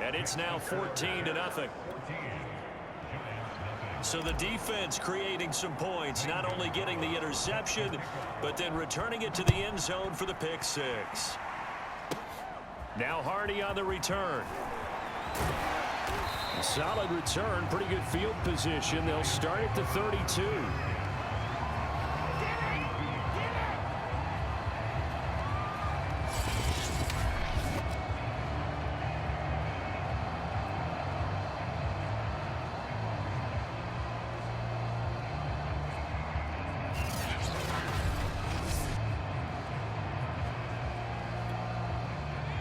And it's now 14-0. So the defense creating some points, not only getting the interception, but then returning it to the end zone for the pick six. Now Hardy on the return. Solid return, pretty good field position. They'll start at the 32.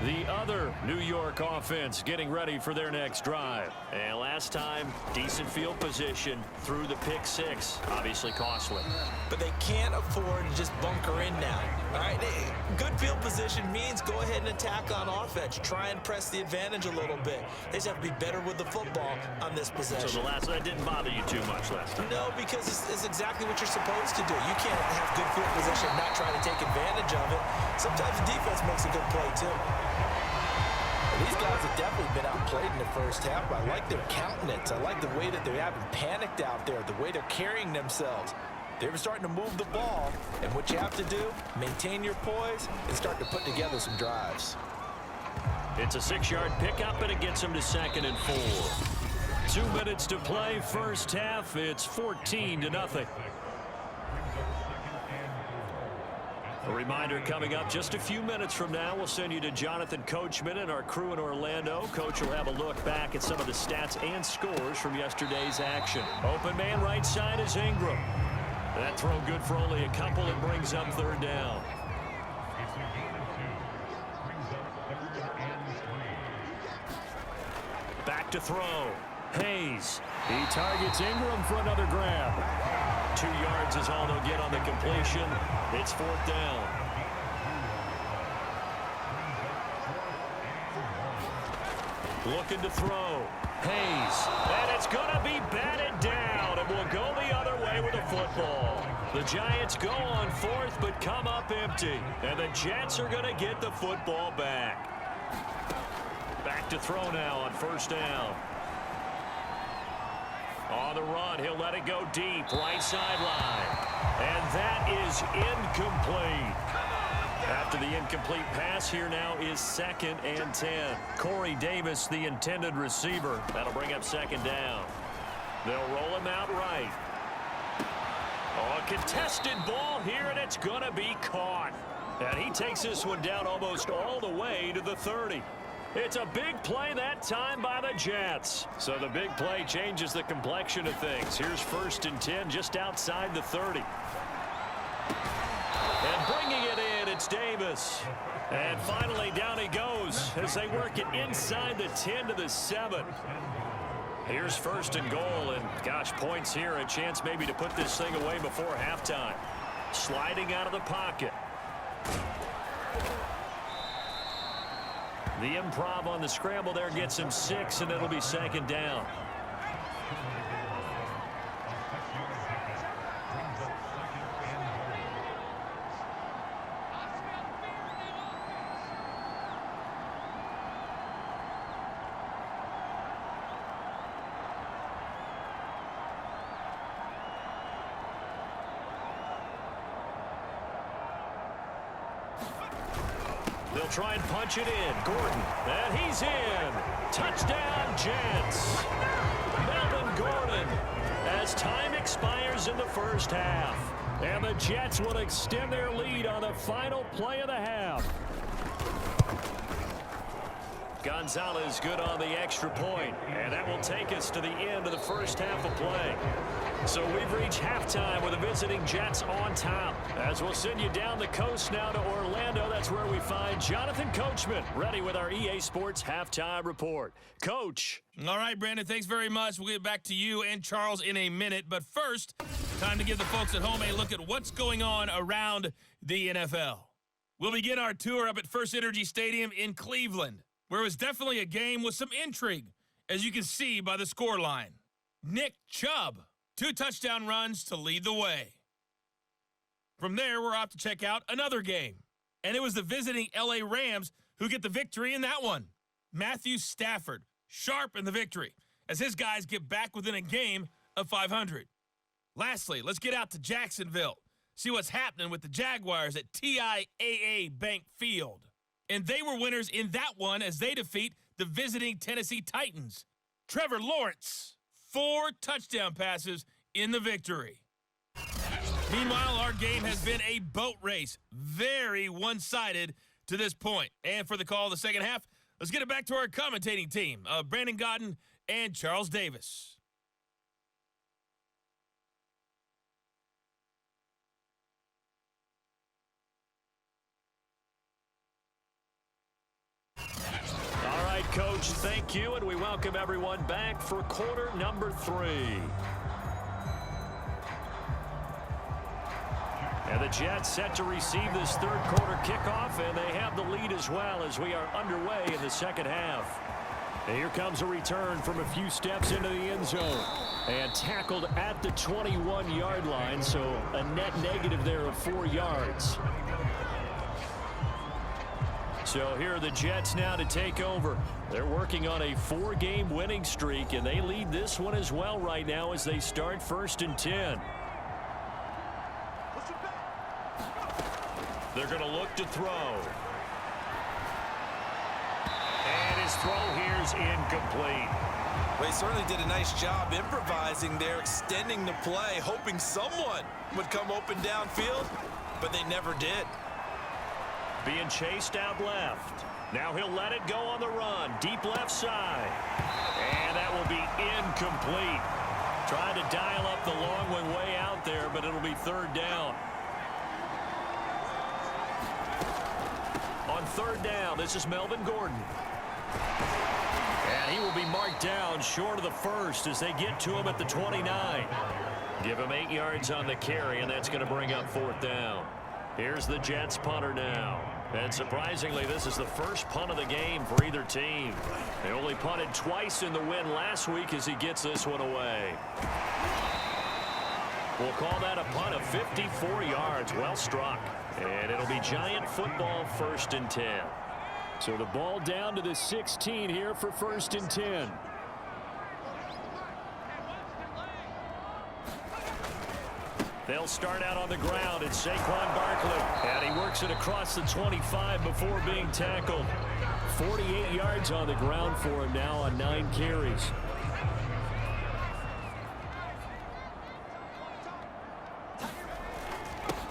The other New York offense getting ready for their next drive. And last time, decent field position through the pick six. Obviously costly. But they can't afford to just bunker in now. All right, good field position means go ahead and attack on offense. Try and press the advantage a little bit. They just have to be better with the football on this possession. So that didn't bother you too much last time? No, because it's exactly what you're supposed to do. You can't have good field position and not try to take advantage of it. Sometimes the defense makes a good play, too. These guys have definitely been outplayed in the first half, but I like their countenance. I like the way that they haven't panicked out there, the way they're carrying themselves. They're starting to move the ball, and what you have to do, maintain your poise and start to put together some drives. It's a 6-yard pickup, and it gets them to 2nd and 4. 2 minutes to play, first half. It's 14-0. A reminder coming up just a few minutes from now, we'll send you to Jonathan Coachman and our crew in Orlando. Coach will have a look back at some of the stats and scores from yesterday's action. Open man right side is Ingram. That throw good for only a couple and brings up 3rd down. Back to throw. Hayes. He targets Ingram for another grab. 2 yards is all they'll get on the completion. It's 4th down. Looking to throw. Hayes. And it's going to be batted down. And will go the other way with the football. The Giants go on 4th but come up empty. And the Jets are going to get the football back. Back to throw now on 1st down. On the run, he'll let it go deep, right sideline. And that is incomplete. After the incomplete pass, here now is 2nd and 10. Corey Davis, the intended receiver. That'll bring up 2nd down. They'll roll him out right. Oh, a contested ball here, and it's going to be caught. And he takes this one down almost all the way to the 30. It's a big play that time by the Jets. So the big play changes the complexion of things. Here's 1st and 10 just outside the 30. And bringing it in, it's Davis. And finally down he goes as they work it inside the 10 to the 7. Here's 1st and goal, and gosh, points here, a chance maybe to put this thing away before halftime. Sliding out of the pocket. The improv on the scramble there gets him 6, and it'll be 2nd down. They'll try and punch it in. Gordon, and he's in. Touchdown, Jets. Melvin Gordon, as time expires in the first half. And the Jets will extend their lead on the final play of the half. Gonzalez good on the extra point, and that will take us to the end of the first half of play. So we've reached halftime with the visiting Jets on top. As we'll send you down the coast now to Orlando, that's where we find Jonathan Coachman, ready with our EA Sports Halftime Report. Coach. All right, Brandon, thanks very much. We'll get back to you and Charles in a minute. But first, time to give the folks at home a look at what's going on around the NFL. We'll begin our tour up at First Energy Stadium in Cleveland, where it was definitely a game with some intrigue, as you can see by the scoreline. Nick Chubb, 2 touchdown runs to lead the way. From there, we're off to check out another game, and it was the visiting LA Rams who get the victory in that one. Matthew Stafford, sharp in the victory as his guys get back within a game of 500. Lastly, let's get out to Jacksonville. See what's happening with the Jaguars at TIAA Bank Field. And they were winners in that one as they defeat the visiting Tennessee Titans. Trevor Lawrence, 4 touchdown passes in the victory. Meanwhile, our game has been a boat race. Very one-sided to this point. And for the call of the second half, let's get it back to our commentating team of Brandon Godden and Charles Davis. All right, Coach, thank you, and we welcome everyone back for quarter number 3. And the Jets set to receive this third quarter kickoff, and they have the lead as well as we are underway in the second half. And here comes a return from a few steps into the end zone. And tackled at the 21-yard line, so a net negative there of 4 yards. So here are the Jets now to take over. They're working on a 4-game winning streak, and they lead this one as well right now as they start 1st and 10. They're going to look to throw. And his throw here is incomplete. Well, he certainly did a nice job improvising there, extending the play, hoping someone would come open downfield, but they never did. Being chased out left. Now he'll let it go on the run. Deep left side. And that will be incomplete. Trying to dial up the long one way out there, but it'll be 3rd down. On 3rd down, this is Melvin Gordon. And he will be marked down short of the first as they get to him at the 29. Give him 8 yards on the carry, and that's going to bring up 4th down. Here's the Jets punter now. And surprisingly, this is the first punt of the game for either team. They only punted twice in the win last week as he gets this one away. We'll call that a punt of 54 yards. Well struck. And it'll be Giant football 1st and 10. So the ball down to the 16 here for 1st and 10. They'll start out on the ground. It's Saquon Barkley. And he works it across the 25 before being tackled. 48 yards on the ground for him now on 9 carries.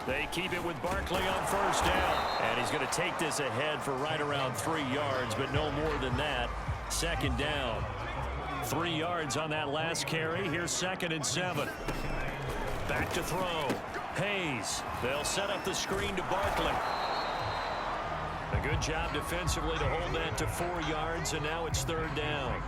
They keep it with Barkley on 1st down. And he's going to take this ahead for right around 3 yards, but no more than that. 2nd down. 3 yards on that last carry. Here's 2nd and 7. Back to throw. Hayes. They'll set up the screen to Barkley. A good job defensively to hold that to 4 yards, and now it's 3rd down.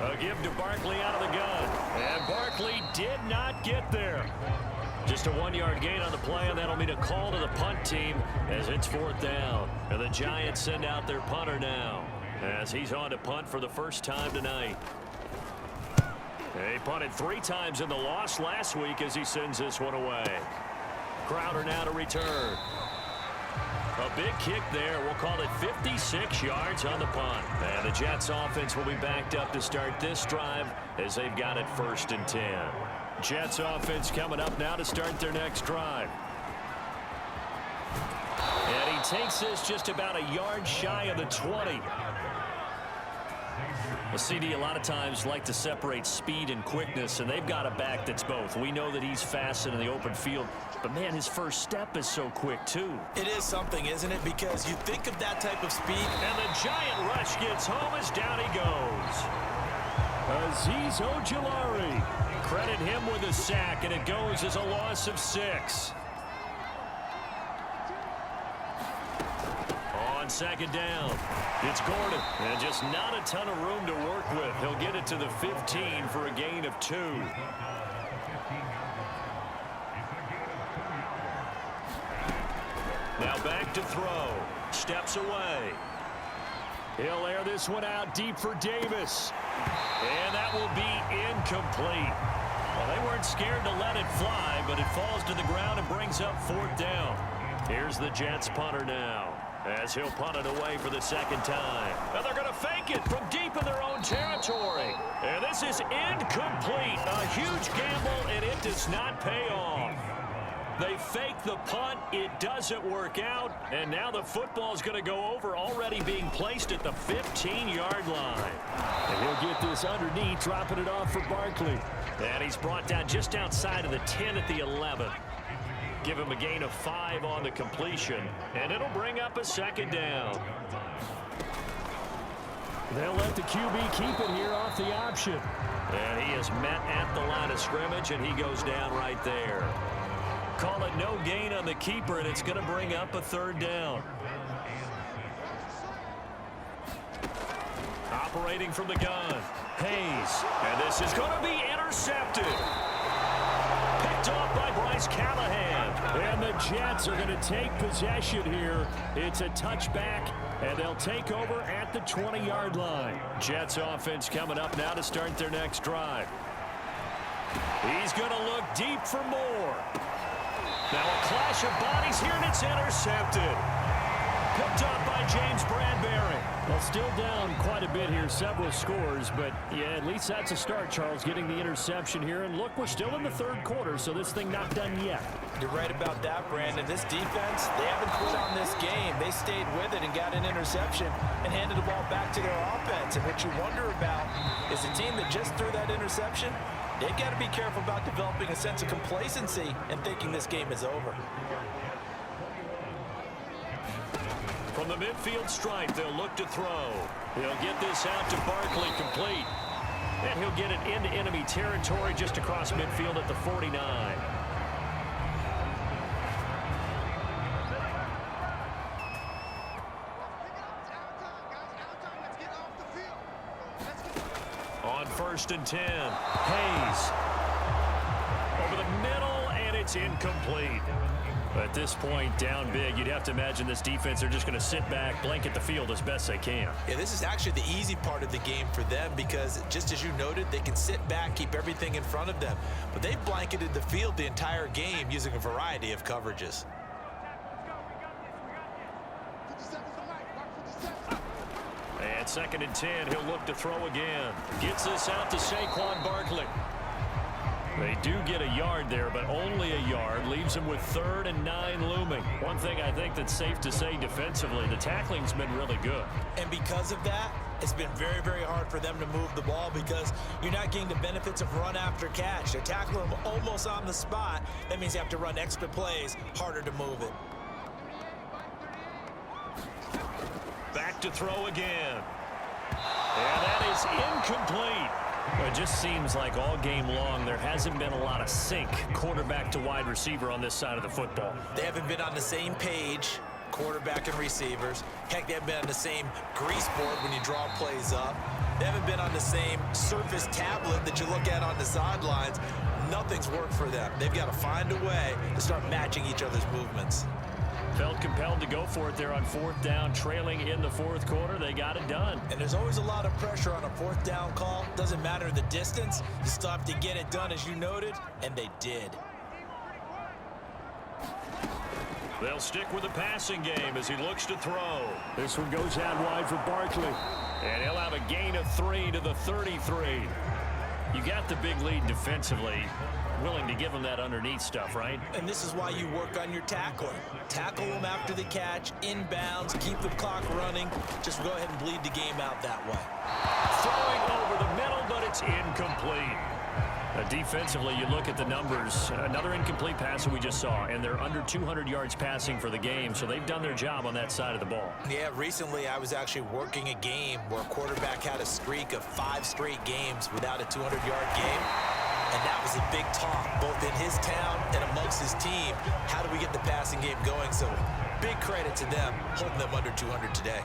A give to Barkley out of the gun. And Barkley did not get there. Just a 1-yard gain on the play, and that'll mean a call to the punt team as it's 4th down. And the Giants send out their punter now as he's on to punt for the first time tonight. He punted 3 times in the loss last week as he sends this one away. Crowder now to return. A big kick there. We'll call it 56 yards on the punt. And the Jets offense will be backed up to start this drive as they've got it 1st and 10. Jets offense coming up now to start their next drive. And he takes this just about a yard shy of the 20. Well, CD a lot of times like to separate speed and quickness, and they've got a back that's both. We know that he's fast in the open field, but man, his first step is so quick too. It is something, isn't it? Because you think of that type of speed. And the giant rush gets home as down he goes. Azeez Ojulari. Credit him with a sack, and it goes as a loss of 6. On 2nd down, it's Gordon, and just not a ton of room to work with. He'll get it to the 15 for a gain of 2. Now back to throw. Steps away. He'll air this one out deep for Davis. And that will be incomplete. Well, they weren't scared to let it fly, but it falls to the ground and brings up 4th down. Here's the Jets punter now. as he'll punt it away for the second time. And they're going to fake it from deep in their own territory. And this is incomplete. A huge gamble, and it does not pay off. They fake the punt. It doesn't work out. And now the football is going to go over, already being placed at the 15-yard line. And he'll get this underneath, dropping it off for Barkley. And he's brought down just outside of the 10 at the 11. Give him a gain of 5 on the completion, and it'll bring up a second down. They'll let the QB keep it here off the option. And he is met at the line of scrimmage, and he goes down right there. Call it no gain on the keeper, and it's going to bring up a third down. Operating from the gun, Hayes. And this is going to be intercepted. Picked off by Bryce Callahan. And the Jets are going to take possession here. It's a touchback, and they'll take over at the 20-yard line. Jets offense coming up now to start their next drive. He's going to look deep for more. Now a clash of bodies here, and it's intercepted. Picked up by James Bradbury. Well, still down quite a bit here, several scores, but yeah, at least that's a start, Charles, getting the interception here. And look, we're still in the third quarter, so this thing not done yet. You're right about that, Brandon. This defense, they haven't quit on this game. They stayed with it and got an interception and handed the ball back to their offense. And what you wonder about is the team that just threw that interception, they've got to be careful about developing a sense of complacency and thinking this game is over. From the midfield stripe, they'll look to throw. He'll get this out to Barkley, complete. And he'll get it into enemy territory just across midfield at the 49. On 1st and 10, Hayes. Over the middle, and it's incomplete. At this point, down big, you'd have to imagine this defense are just going to sit back, blanket the field as best they can. Yeah, this is actually the easy part of the game for them because, just as you noted, they can sit back, keep everything in front of them. But they've blanketed the field the entire game using a variety of coverages. And 2nd and 10, he'll look to throw again. Gets this out to Saquon Barkley. They do get a yard there, but only a yard. Leaves them with 3rd and 9 looming. One thing I think that's safe to say defensively, the tackling's been really good. And because of that, it's been very, very hard for them to move the ball because you're not getting the benefits of run after catch. They're tackling them almost on the spot. That means you have to run extra plays, harder to move it. Back to throw again. And that is incomplete. It just seems like all game long there hasn't been a lot of sync quarterback to wide receiver on this side of the football. They haven't been on the same page, quarterback and receivers. Heck, they haven't been on the same grease board when you draw plays up. They haven't been on the same surface tablet that you look at on the sidelines. Nothing's worked for them. They've got to find a way to start matching each other's movements. Felt compelled to go for it there on 4th down, trailing in the 4th quarter. They got it done. And there's always a lot of pressure on a 4th down call. Doesn't matter the distance. You still have to get it done, as you noted, and they did. They'll stick with the passing game as he looks to throw. This one goes out wide for Barkley. And he'll have a gain of 3 to the 33. You got the big lead defensively. Willing to give them that underneath stuff, right? And this is why you work on your tackling. Tackle them after the catch, inbounds, keep the clock running. Just go ahead and bleed the game out that way. Throwing over the middle, but it's incomplete. Defensively, you look at the numbers. Another incomplete pass that we just saw, and they're under 200 yards passing for the game, so they've done their job on that side of the ball. Yeah, recently I was actually working a game where a quarterback had a streak of 5 straight games without a 200-yard game. And that was a big talk, both in his town and amongst his team. How do we get the passing game going? So big credit to them, holding them under 200 today.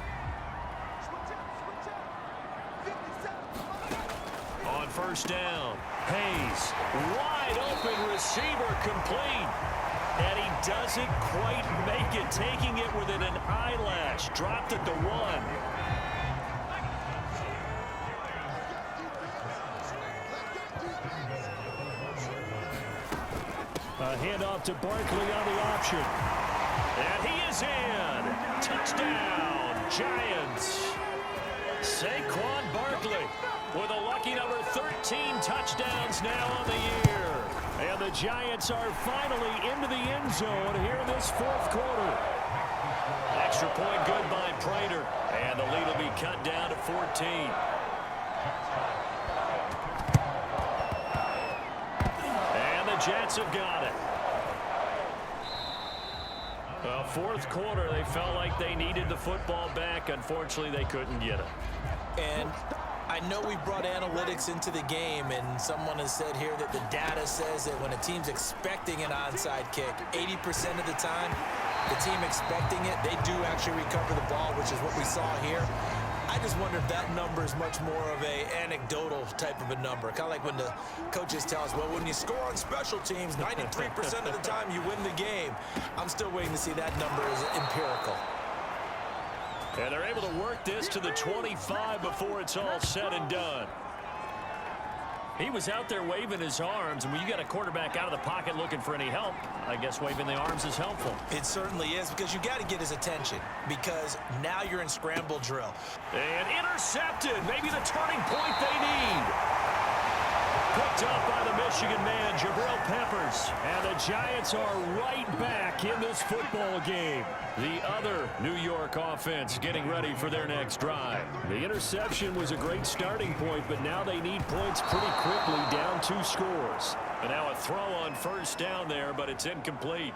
On 1st down, Hayes, wide open receiver, complete. And he doesn't quite make it, taking it within an eyelash. Dropped at the 1. A handoff to Barkley on the option. And he is in. Touchdown, Giants. Saquon Barkley with a lucky number 13 touchdowns now on the year. And the Giants are finally into the end zone here in this fourth quarter. Extra point good by Prater. And the lead will be cut down to 14. And the Jets have got it. Well, fourth quarter, they felt like they needed the football back. Unfortunately, they couldn't get it. And I know we brought analytics into the game, and someone has said here that the data says that when a team's expecting an onside kick, 80% of the time, the team expecting it, they do actually recover the ball, which is what we saw here. I just wonder if that number is much more of a anecdotal type of a number. Kind of like when the coaches tell us, well, when you score on special teams, 93% of the time you win the game. I'm still waiting to see that number as empirical. And they're able to work this to the 25 before it's all said and done. He was out there waving his arms, and when you got a quarterback out of the pocket looking for any help, I guess waving the arms is helpful. It certainly is, because you got to get his attention, because now you're in scramble drill. And intercepted, maybe the turning point they need. Picked up by the Michigan man, Jabril Peppers. And the Giants are right back in this football game. The other New York offense getting ready for their next drive. The interception was a great starting point, but now they need points pretty quickly, down 2 scores. And now a throw on first down there, but it's incomplete.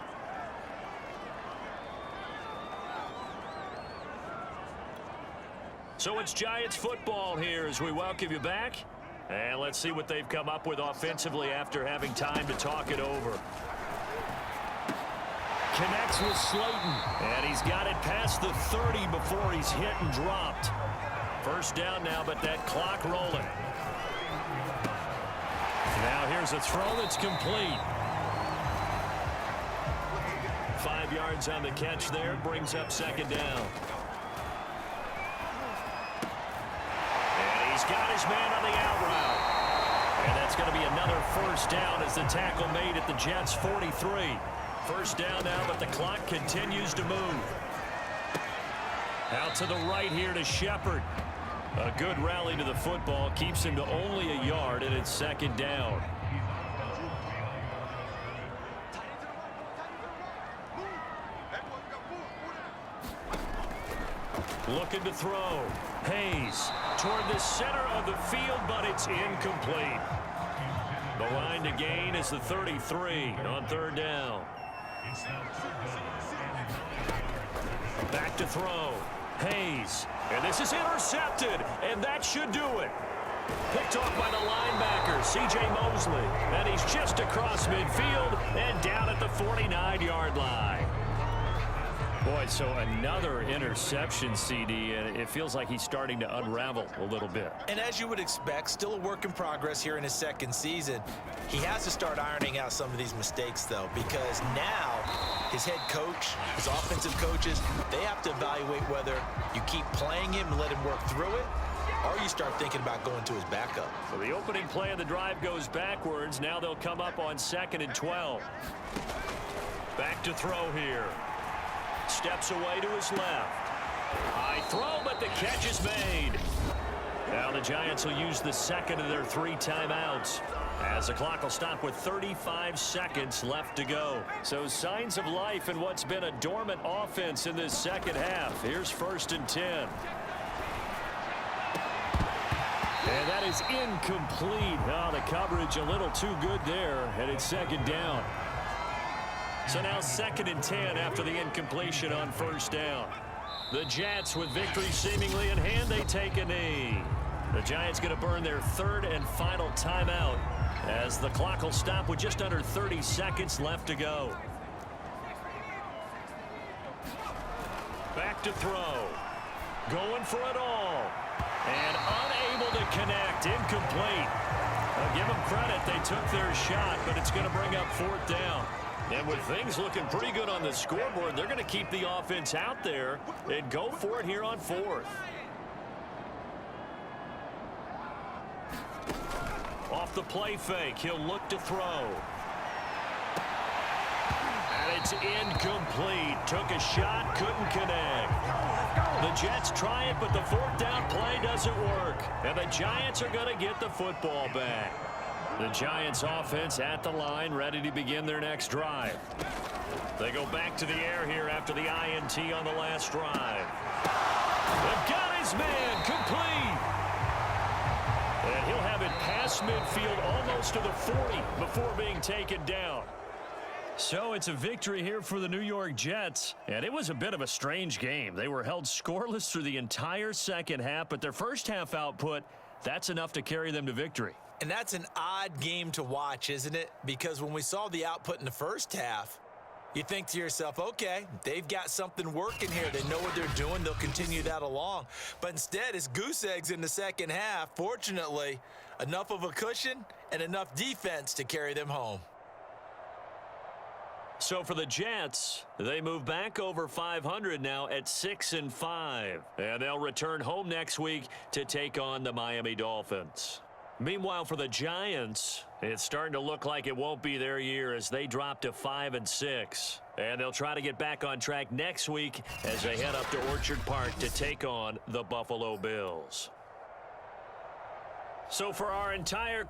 So it's Giants football here as we welcome you back. And let's see what they've come up with offensively after having time to talk it over. Connects with Slayton. And he's got it past the 30 before he's hit and dropped. First down now, but that clock rolling. Now here's a throw that's complete. 5 yards on the catch there. Brings up second down. And he's got his man on the out route. And that's going to be another first down as the tackle made at the Jets' 43. First down now, but the clock continues to move. Out to the right here to Shepard. A good rally to the football. Keeps him to only a yard, and it's second down. Looking to throw. Hayes toward the center of the field, but it's incomplete. The line to gain is the 33 on third down. Back to throw. Hayes. And this is intercepted, and that should do it. Picked off by the linebacker, C.J. Mosley. And he's just across midfield and down at the 49-yard line. Boy, so another interception, CD, and it feels like he's starting to unravel a little bit. And as you would expect, still a work in progress here in his second season. He has to start ironing out some of these mistakes, though, because now his head coach, his offensive coaches, they have to evaluate whether you keep playing him and let him work through it, or you start thinking about going to his backup. So the opening play of the drive goes backwards. Now they'll come up on 2nd and 12. Back to throw here. Steps away to his left. High throw, but the catch is made. Now the Giants will use the second of their 3 timeouts, as the clock will stop with 35 seconds left to go. So signs of life in what's been a dormant offense in this second half. Here's 1st and 10. And that is incomplete. Oh, the coverage a little too good there, and it's second down. So now 2nd and 10 after the incompletion on first down. The Jets, with victory seemingly in hand, they take a knee. The Giants going to burn their 3rd and final timeout as the clock will stop with just under 30 seconds left to go. Back to throw. Going for it all. And unable to connect. Incomplete. Give them credit. They took their shot, but it's going to bring up 4th down. And with things looking pretty good on the scoreboard, they're going to keep the offense out there and go for it here on 4th. Off the play fake, he'll look to throw. And it's incomplete. Took a shot, couldn't connect. The Jets try it, but the fourth down play doesn't work. And the Giants are going to get the football back. The Giants offense at the line, ready to begin their next drive. They go back to the air here after the INT on the last drive. They've got his man complete. And he'll have it past midfield almost to the 40 before being taken down. So it's a victory here for the New York Jets. And it was a bit of a strange game. They were held scoreless through the entire second half, but their first half output, that's enough to carry them to victory. And that's an odd game to watch, isn't it? Because when we saw the output in the first half, you think to yourself, okay, they've got something working here. They know what they're doing. They'll continue that along. But instead, it's goose eggs in the second half. Fortunately, enough of a cushion and enough defense to carry them home. So for the Jets, they move back over 500 now at 6-5. And they'll return home next week to take on the Miami Dolphins. Meanwhile, for the Giants, it's starting to look like it won't be their year as they drop to 5-6. And they'll try to get back on track next week as they head up to Orchard Park to take on the Buffalo Bills. So for our entire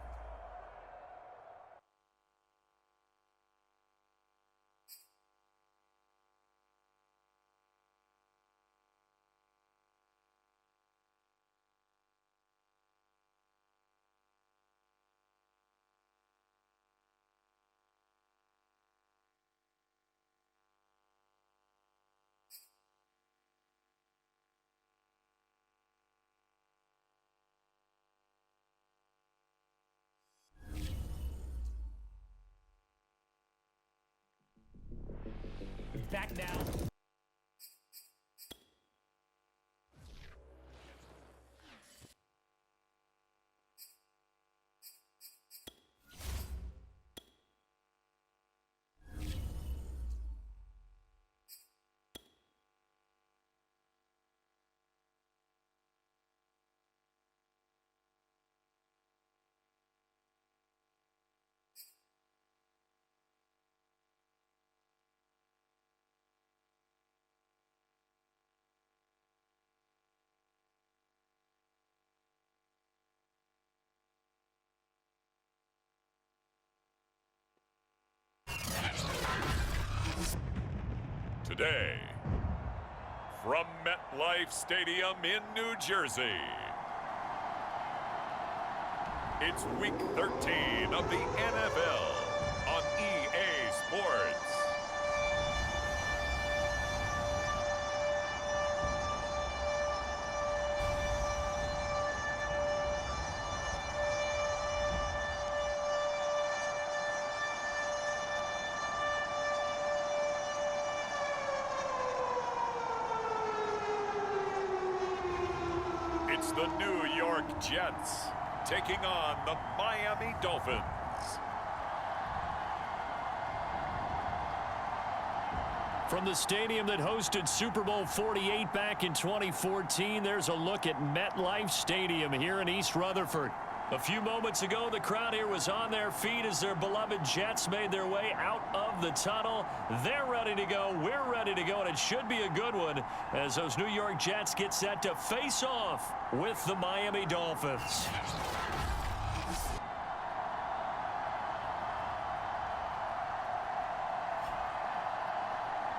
back now. Today, from MetLife Stadium in New Jersey, it's Week 13 of the NFL on EA Sports. It's the New York Jets taking on the Miami Dolphins. From the stadium that hosted Super Bowl 48 back in 2014, there's a look at MetLife Stadium here in East Rutherford. A few moments ago, the crowd here was on their feet as their beloved Jets made their way out of the tunnel. They're ready to go. We're ready to go, and it should be a good one as those New York Jets get set to face off with the Miami Dolphins.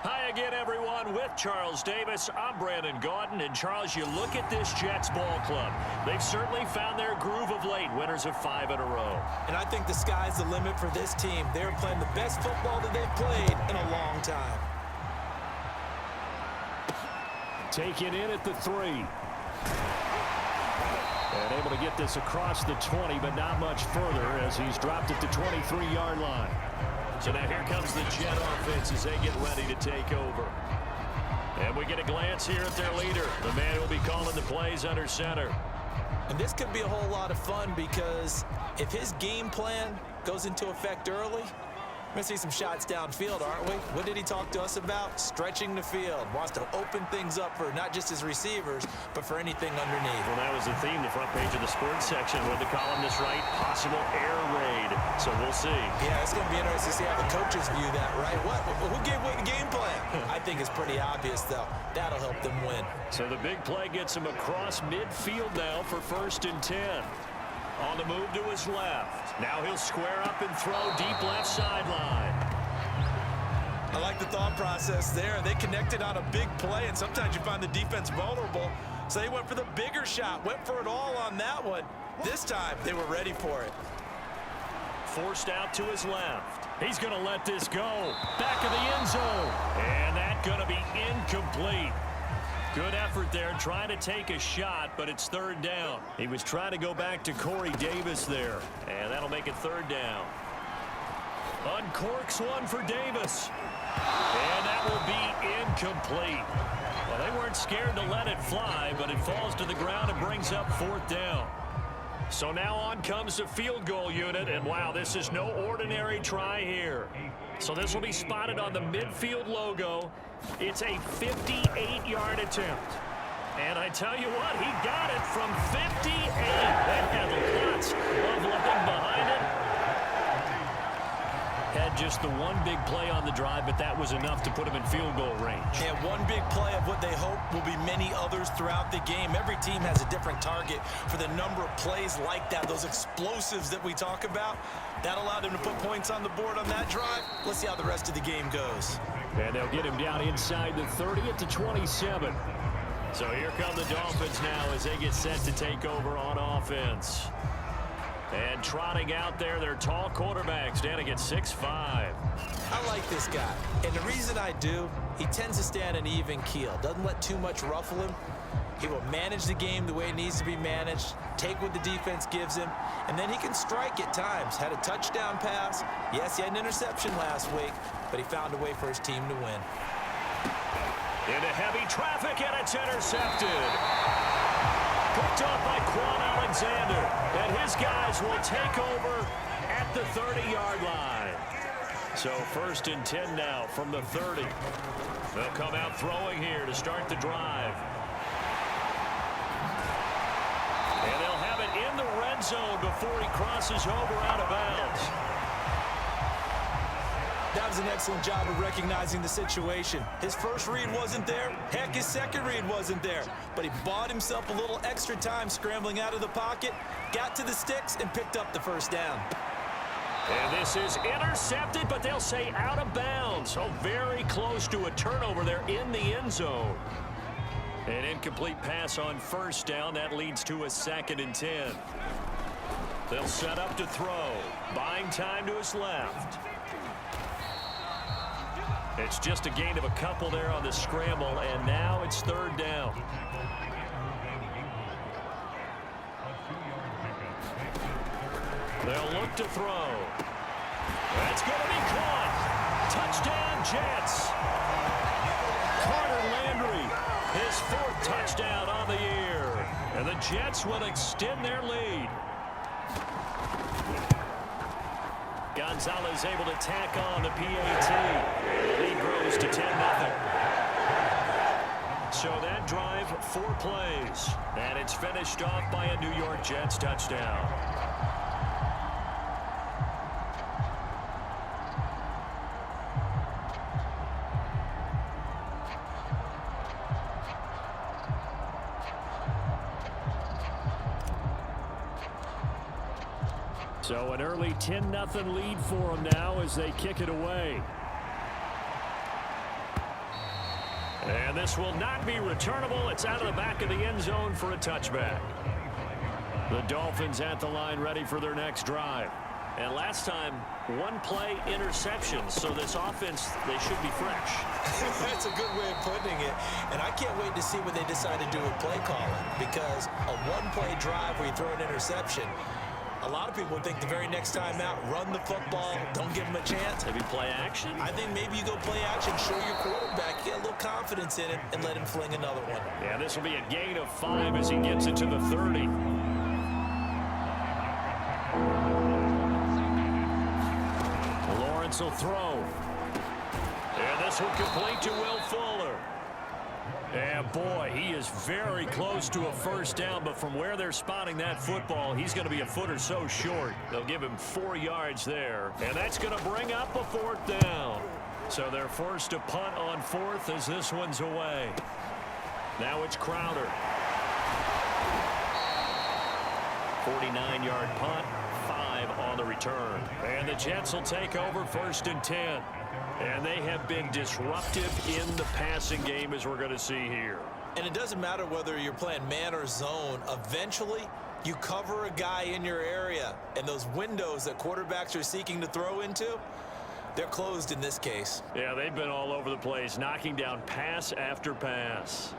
Hi again, everyone. With Charles Davis, I'm Brandon Gaudin. And, Charles, you look at this Jets ball club. They've certainly found their groove of late, winners of 5 in a row. And I think the sky's the limit for this team. They're playing the best football that they've played in a long time. Taken in at the 3. And able to get this across the 20, but not much further as he's dropped it to 23-yard line. So now here comes the Jet offense as they get ready to take over. And we get a glance here at their leader, the man who will be calling the plays under center. And this could be a whole lot of fun because if his game plan goes into effect early, We're going to see some shots downfield, aren't we? What did he talk to us about? Stretching the field. Wants to open things up for not just his receivers, but for anything underneath. Well, that was the theme, the front page of the sports section with the columnist right, possible air raid. So we'll see. Yeah, it's going to be interesting to see how the coaches view that, right? Who gave away the game plan? I think it's pretty obvious, though. That'll help them win. So the big play gets him across midfield now for 1st and 10. On the move to his left. Now he'll square up and throw deep left sideline. I like the thought process there. They connected on a big play, and sometimes you find the defense vulnerable. So they went for the bigger shot, went for it all on that one. This time, they were ready for it. Forced out to his left. He's going to let this go. Back of the end zone. And that's going to be incomplete. Good effort there, trying to take a shot, but it's 3rd down. He was trying to go back to Corey Davis there, and that'll make it 3rd down. Uncorks one for Davis, and that will be incomplete. Well, they weren't scared to let it fly, but it falls to the ground and brings up 4th down. So now on comes the field goal unit, and wow, this is no ordinary try here. So this will be spotted on the midfield logo. It's a 58-yard attempt. And I tell you what, he got it from 58. They had lots of looking behind it. Had just the one big play on the drive, but that was enough to put him in field goal range. Yeah, one big play of what they hope will be many others throughout the game. Every team has a different target for the number of plays like that, those explosives that we talk about. That allowed him to put points on the board on that drive. Let's see how the rest of the game goes. And they'll get him down inside the 30 at the 27. So here come the Dolphins now as they get set to take over on offense. And trotting out there, their tall quarterback standing at 6'5". I like this guy. And the reason I do, he tends to stand an even keel. Doesn't let too much ruffle him. He will manage the game the way it needs to be managed, take what the defense gives him, and then he can strike at times. Had a touchdown pass. Yes, he had an interception last week, but he found a way for his team to win. Into heavy traffic, and it's intercepted. Picked up by Quan Alexander, and his guys will take over at the 30-yard line. So 1st and 10 now from the 30. They'll come out throwing here to start the drive. And they'll have it in the red zone before he crosses over out of bounds. That was an excellent job of recognizing the situation. His first read wasn't there. Heck, his second read wasn't there. But he bought himself a little extra time scrambling out of the pocket, got to the sticks, and picked up the 1st down. And this is intercepted, but they'll say out of bounds. So very close to a turnover there in the end zone. An incomplete pass on 1st down. That leads to a 2nd and 10. They'll set up to throw. Buying time to his left. It's just a gain of a couple there on the scramble, and now it's 3rd down. They'll look to throw. That's going to be caught. Touchdown, Jets. Carter Landry, his 4th touchdown on the year. And the Jets will extend their lead. Gonzalez able to tack on the PAT. The lead grows to 10-0. So that drive, 4 plays. And it's finished off by a New York Jets touchdown. So an early 10-0 lead for them now as they kick it away. And this will not be returnable. It's out of the back of the end zone for a touchback. The Dolphins at the line ready for their next drive. And last time, 1 play interception. So this offense, they should be fresh. That's a good way of putting it. And I can't wait to see what they decide to do with play calling. Because a 1-play drive where you throw an interception, a lot of people would think the very next time out, run the football, don't give him a chance. Maybe play action? I think maybe you go play action, show your quarterback, get a little confidence in it, and let him fling another one. Yeah, this will be a gain of 5 as he gets it to the 30. Lawrence will throw. And this will complete to Will Fuller. And boy, he is very close to a first down, but from where they're spotting that football, he's going to be a foot or so short. They'll give him 4 yards there, and that's going to bring up a 4th down. So they're forced to punt on 4th as this one's away. Now it's Crowder. 49-yard punt, 5 on the return. And the Jets will take over 1st and 10. And they have been disruptive in the passing game, as we're going to see here. And it doesn't matter whether you're playing man or zone. Eventually, you cover a guy in your area. And those windows that quarterbacks are seeking to throw into, they're closed in this case. Yeah, they've been all over the place, knocking down pass after pass.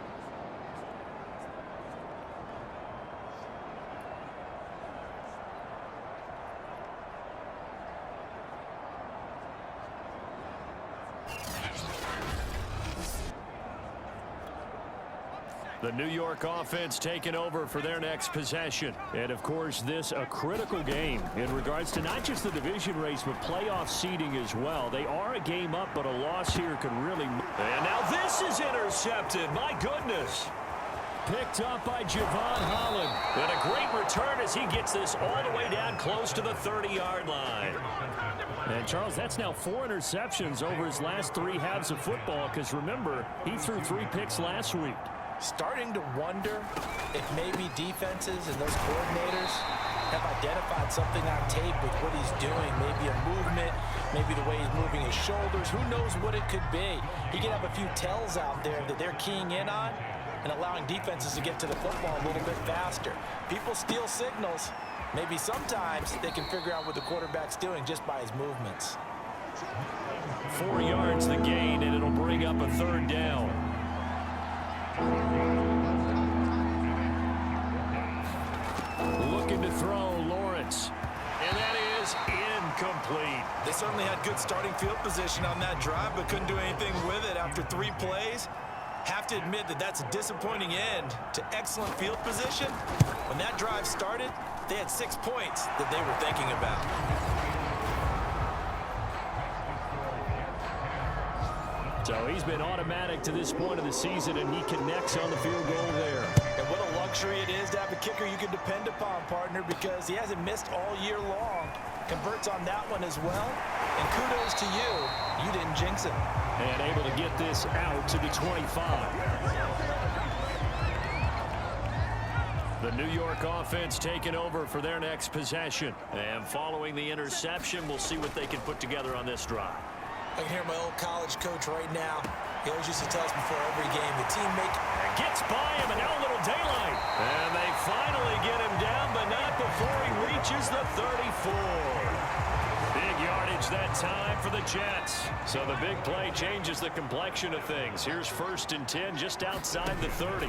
The New York offense taking over for their next possession. And, of course, this a critical game in regards to not just the division race, but playoff seeding as well. They are a game up, but a loss here could really... And now this is intercepted. My goodness. Picked up by Javon Holland. And a great return as he gets this all the way down close to the 30-yard line. And, Charles, that's now 4 interceptions over his last 3 halves of football, because, remember, he threw 3 picks last week. Starting to wonder if maybe defenses and those coordinators have identified something on tape with what he's doing. Maybe a movement, maybe the way he's moving his shoulders. Who knows what it could be? He could have a few tells out there that they're keying in on and allowing defenses to get to the football a little bit faster. People steal signals. Maybe sometimes they can figure out what the quarterback's doing just by his movements. 4 yards the gain, and it'll bring up a 3rd down. Looking to throw, Lawrence. And that is incomplete. They certainly had good starting field position on that drive, but couldn't do anything with it after 3 plays. Have to admit that that's a disappointing end to excellent field position. When that drive started, they had 6 points that they were thinking about. So he's been automatic to this point of the season, and he connects on the field goal there. And what a luxury it is to have a kicker you can depend upon, partner, because he hasn't missed all year long. Converts on that one as well. And kudos to you. You didn't jinx him. And able to get this out to the 25. The New York offense taking over for their next possession. And following the interception, we'll see what they can put together on this drive. I can hear my old college coach right now. He always used to tell us before every game, the teammate gets by him, and now a little daylight. And they finally get him down, but not before he reaches the 34. Big yardage that time for the Jets. So the big play changes the complexion of things. Here's 1st and 10 just outside the 30.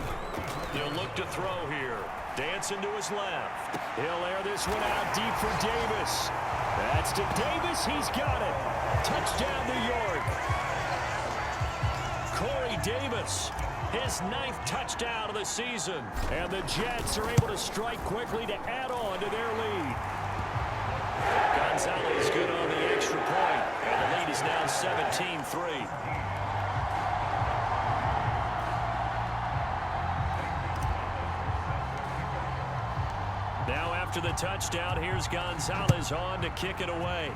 He'll look to throw here. Dancing to his left. He'll air this one out deep for Davis. That's to Davis. He's got it. Touchdown, New York. Corey Davis, his 9th touchdown of the season. And the Jets are able to strike quickly to add on to their lead. Gonzalez good on the extra point. And the lead is now 17-3. Now after the touchdown, here's Gonzalez on to kick it away.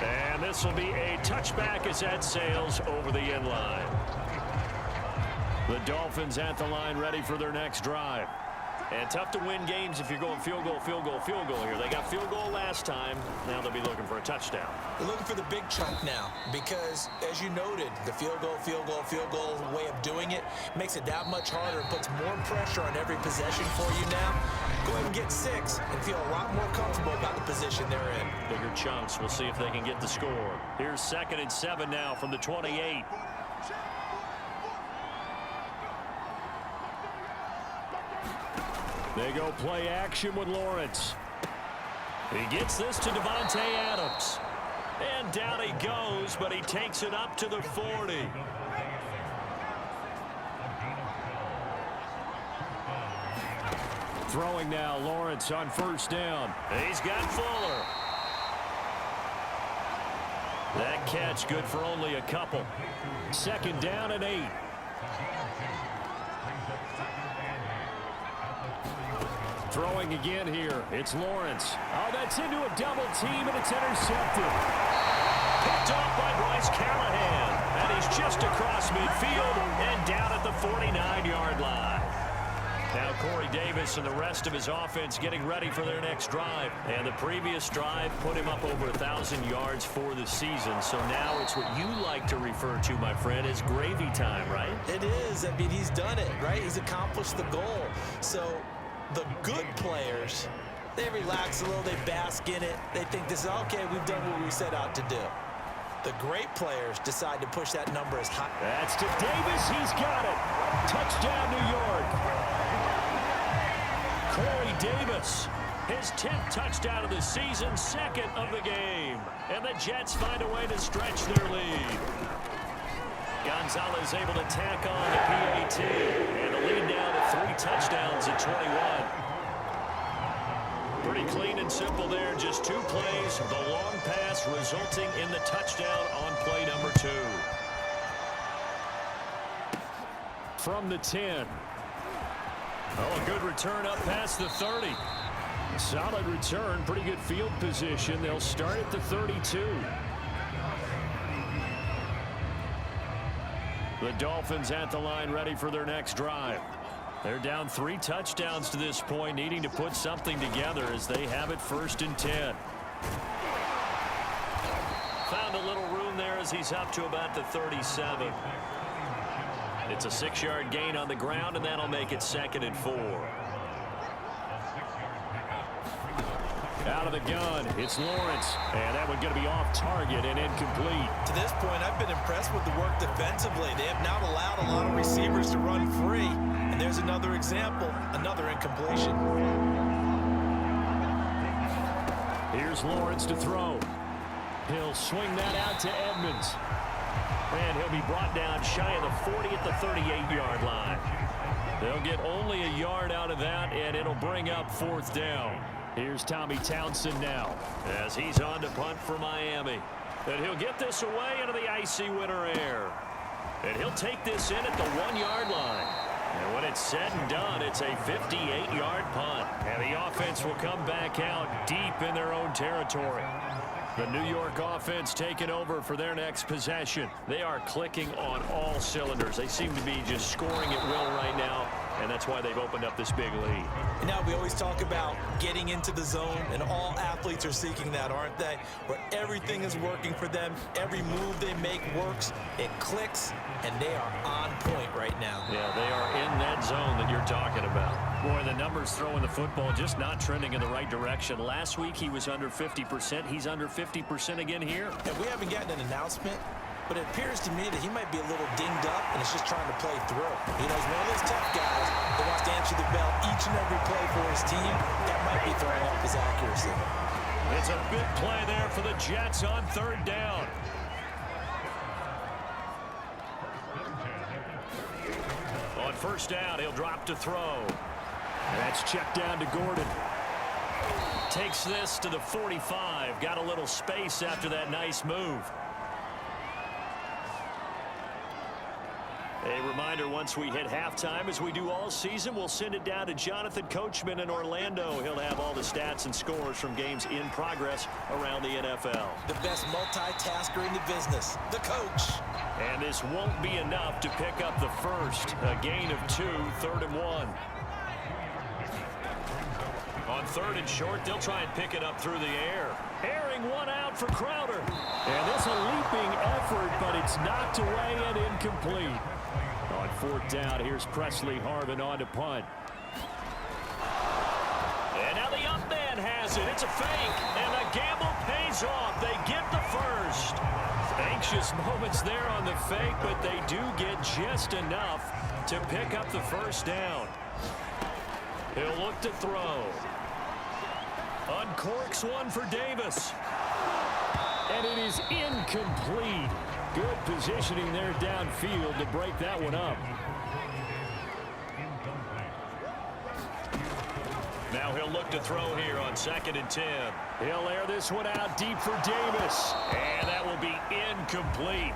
And this will be a touchback as that sails over the end line. The Dolphins at the line ready for their next drive. And tough to win games if you're going field goal, field goal, field goal here. They got field goal last time. Now they'll be looking for a touchdown. They're looking for the big chunk now because, as you noted, the field goal way of doing it makes it that much harder. It puts more pressure on every possession for you now. Go ahead and get 6 and feel a lot more comfortable about the position they're in. Bigger chunks. We'll see if they can get the score. Here's 2nd and 7 now from the 28. They go play action with Lawrence. He gets this to Devontae Adams. And down he goes, but he takes it up to the 40. Throwing now, Lawrence on 1st down. He's got Fuller. catch, good for only a couple. 2nd down and 8. Throwing again here. It's Lawrence. Oh, that's into a double team, and it's intercepted. Picked off by Bryce Callahan. And he's just across midfield and down at the 49-yard line. Now Corey Davis and the rest of his offense getting ready for their next drive. And the previous drive put him up over 1,000 yards for the season. So now it's what you like to refer to, my friend, as gravy time, right? It is. I mean, he's done it, right? He's accomplished the goal. So the good players, they relax a little, they bask in it. They think this is, okay, we've done what we set out to do. The great players decide to push that number as high. That's to Davis. He's got it. Touchdown, New York. Corey Davis, his 10th touchdown of the season, 2nd of the game. And the Jets find a way to stretch their lead. Gonzalez able to tack on the PAT. And the lead now to 3 touchdowns at 21. Pretty clean and simple there. Just 2 plays. The long pass resulting in the touchdown on play number 2. From the 10. Oh, a good return up past the 30. Solid return. Pretty good field position. They'll start at the 32. The Dolphins at the line ready for their next drive. They're down 3 touchdowns to this point, needing to put something together as they have it 1st and 10. Found a little room there as he's up to about the 37. It's a 6-yard gain on the ground, and that'll make it 2nd and 4. Out of the gun, it's Lawrence. And that one going to be off target and incomplete. To this point, I've been impressed with the work defensively. They have not allowed a lot of receivers to run free. And there's another example, another incompletion. Here's Lawrence to throw. He'll swing that out to Edmonds. And he'll be brought down shy of the 40 at the 38-yard line. They'll get only a yard out of that, and it'll bring up 4th down. Here's Tommy Townsend now as he's on to punt for Miami. And he'll get this away into the icy winter air. And he'll take this in at the 1-yard line. And when it's said and done, it's a 58-yard punt. And the offense will come back out deep in their own territory. The New York offense taking over for their next possession. They are clicking on all cylinders. They seem to be just scoring at will right now, and that's why they've opened up this big lead. And now we always talk about getting into the zone, and all athletes are seeking that, aren't they? Where everything is working for them, every move they make works, it clicks, and they are on point right now. Yeah, they are in that zone that you're talking about. Boy, the numbers throwing the football just not trending in the right direction. Last week he was under 50%. He's under 50% again here. And we haven't gotten an announcement, but it appears to me that he might be a little dinged up and is just trying to play through. You know, he's one of those tough guys that wants to answer the bell each and every play for his team. That might be throwing off his accuracy. It's a big play there for the Jets on 3rd down. On 1st down, he'll drop to throw. That's checked down to Gordon. Takes this to the 45. Got a little space after that nice move. A reminder, once we hit halftime, as we do all season, we'll send it down to Jonathan Coachman in Orlando. He'll have all the stats and scores from games in progress around the NFL. The best multitasker in the business, the coach. And this won't be enough to pick up the first. A gain of 2, 3rd and 1. On 3rd and short, they'll try and pick it up through the air. Airing one out for Crowder. And it's a leaping effort, but it's knocked away and incomplete. On 4th down, here's Presley Harvin on to punt. And now the up man has it. It's a fake, and the gamble pays off. They get the first. Anxious moments there on the fake, but they do get just enough to pick up the 1st down. He'll look to throw. Uncorks one for Davis. And it is incomplete. Good positioning there downfield to break that one up. Now he'll look to throw here on 2nd and 10. He'll air this one out deep for Davis. And that will be incomplete.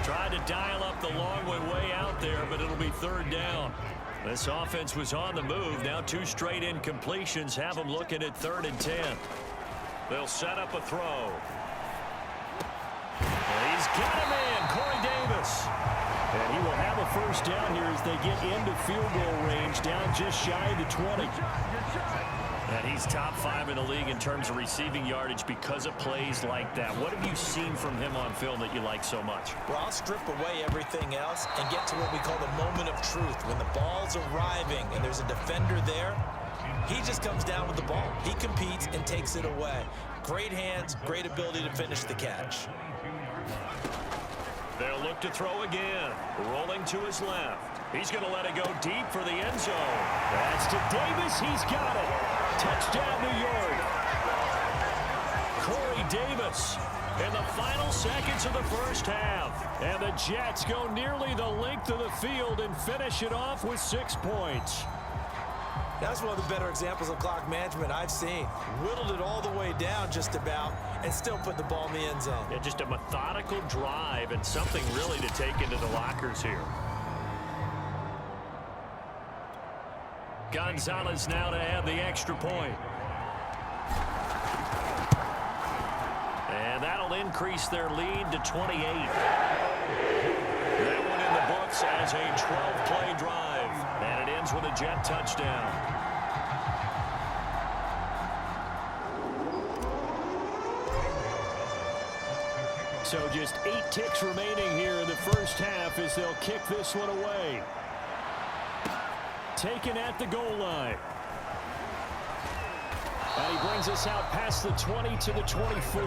Tried to dial up the long way out there, but it'll be 3rd down. This offense was on the move. Now 2 straight incompletions have them looking at 3rd and 10. They'll set up a throw. And he's got him in, Corey Davis. And he will have a 1st down here as they get into field goal range, down just shy of the 20. And he's top 5 in the league in terms of receiving yardage because of plays like that. What have you seen from him on film that you like so much? Well, I'll strip away everything else and get to what we call the moment of truth. When the ball's arriving and there's a defender there, he just comes down with the ball. He competes and takes it away. Great hands, great ability to finish the catch. They'll look to throw again. Rolling to his left. He's going to let it go deep for the end zone. That's to Davis. He's got it. Touchdown, New York. Corey Davis in the final seconds of the 1st half. And the Jets go nearly the length of the field and finish it off with 6 points. That's one of the better examples of clock management I've seen. Whittled it all the way down just about and still put the ball in the end zone. Yeah, just a methodical drive and something really to take into the lockers here. Gonzalez now to add the extra point. And that'll increase their lead to 28. That one in the books as a 12-play drive. And it ends with a Jet touchdown. So just 8 ticks remaining here in the 1st half as they'll kick this one away. Taken at the goal line. And he brings us out past the 20 to the 24.